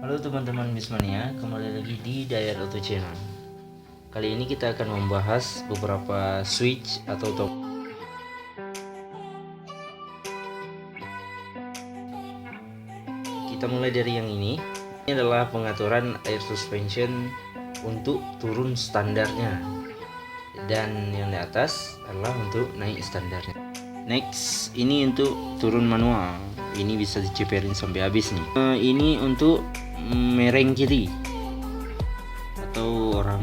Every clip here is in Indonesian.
Halo teman-teman Bismania, kembali lagi di Dayat Auto Channel. Kali ini kita akan membahas beberapa switch atau top. Kita mulai dari yang ini. Ini adalah pengaturan air suspension untuk turun standarnya, dan yang di atas adalah untuk naik standarnya. Next, ini untuk turun manual. Ini bisa diceperin sampai habis nih. Ini untuk mereng kiri, atau orang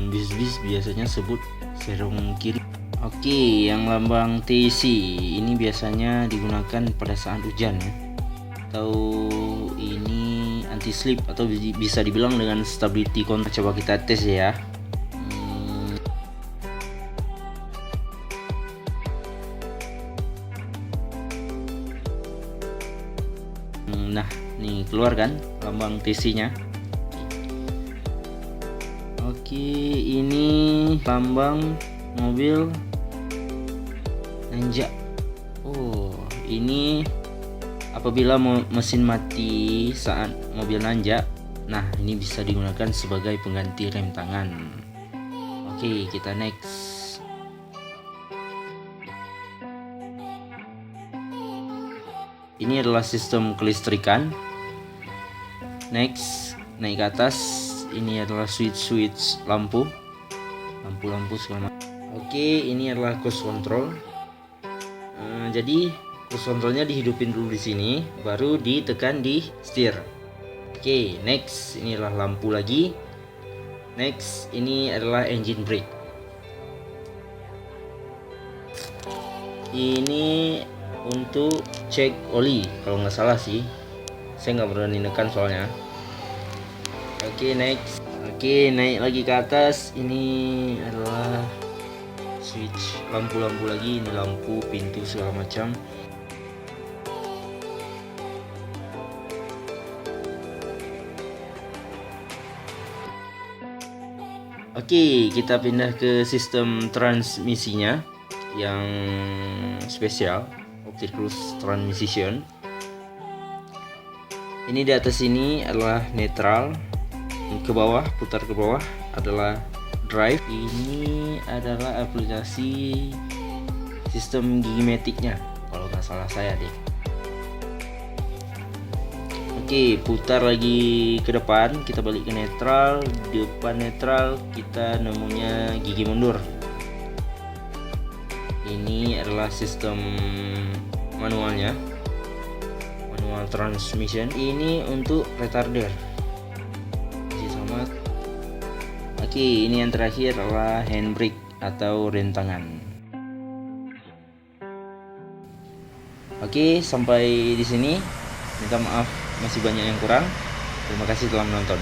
bis-bis biasanya sebut serong kiri. Oke, yang lambang TC ini biasanya digunakan pada saat hujan ya. Atau ini anti slip, atau bisa dibilang dengan stability control. Coba kita tes ya. Nah, nih keluar kan lambang TC-nya. Oke, ini lambang mobil nanjak. Oh, ini apabila mesin mati saat mobil nanjak. Nah, ini bisa digunakan sebagai pengganti rem tangan. Oke, kita next. Ini adalah sistem kelistrikan. Next, naik ke atas. Ini adalah switch lampu segala macam. Oke, ini adalah cruise control. Jadi cruise controlnya dihidupin dulu di sini, baru ditekan di setir. Oke, next, ini adalah lampu lagi. Next, ini adalah engine brake. Ini untuk cek oli kalau nggak salah sih, saya nggak berani nekan soalnya. Oke, next. Oke, naik lagi ke atas. Ini adalah switch lampu-lampu lagi. Ini lampu, pintu segala macam. Oke, kita pindah ke sistem transmisinya yang spesial, Optimus Transmission. Ini di atas ini adalah netral, ke bawah, putar ke bawah adalah drive. Ini adalah aplikasi sistem gigimaticnya kalau nggak salah saya deh. Oke, putar lagi ke depan, kita balik ke netral. Di depan netral kita nemunya gigi mundur. Ini adalah sistem manualnya, manual transmission. Ini untuk retarder masih sama. Oke, ini yang terakhir adalah handbrake atau rem tangan. Oke, sampai di sini. Minta maaf masih banyak yang kurang. Terima kasih telah menonton.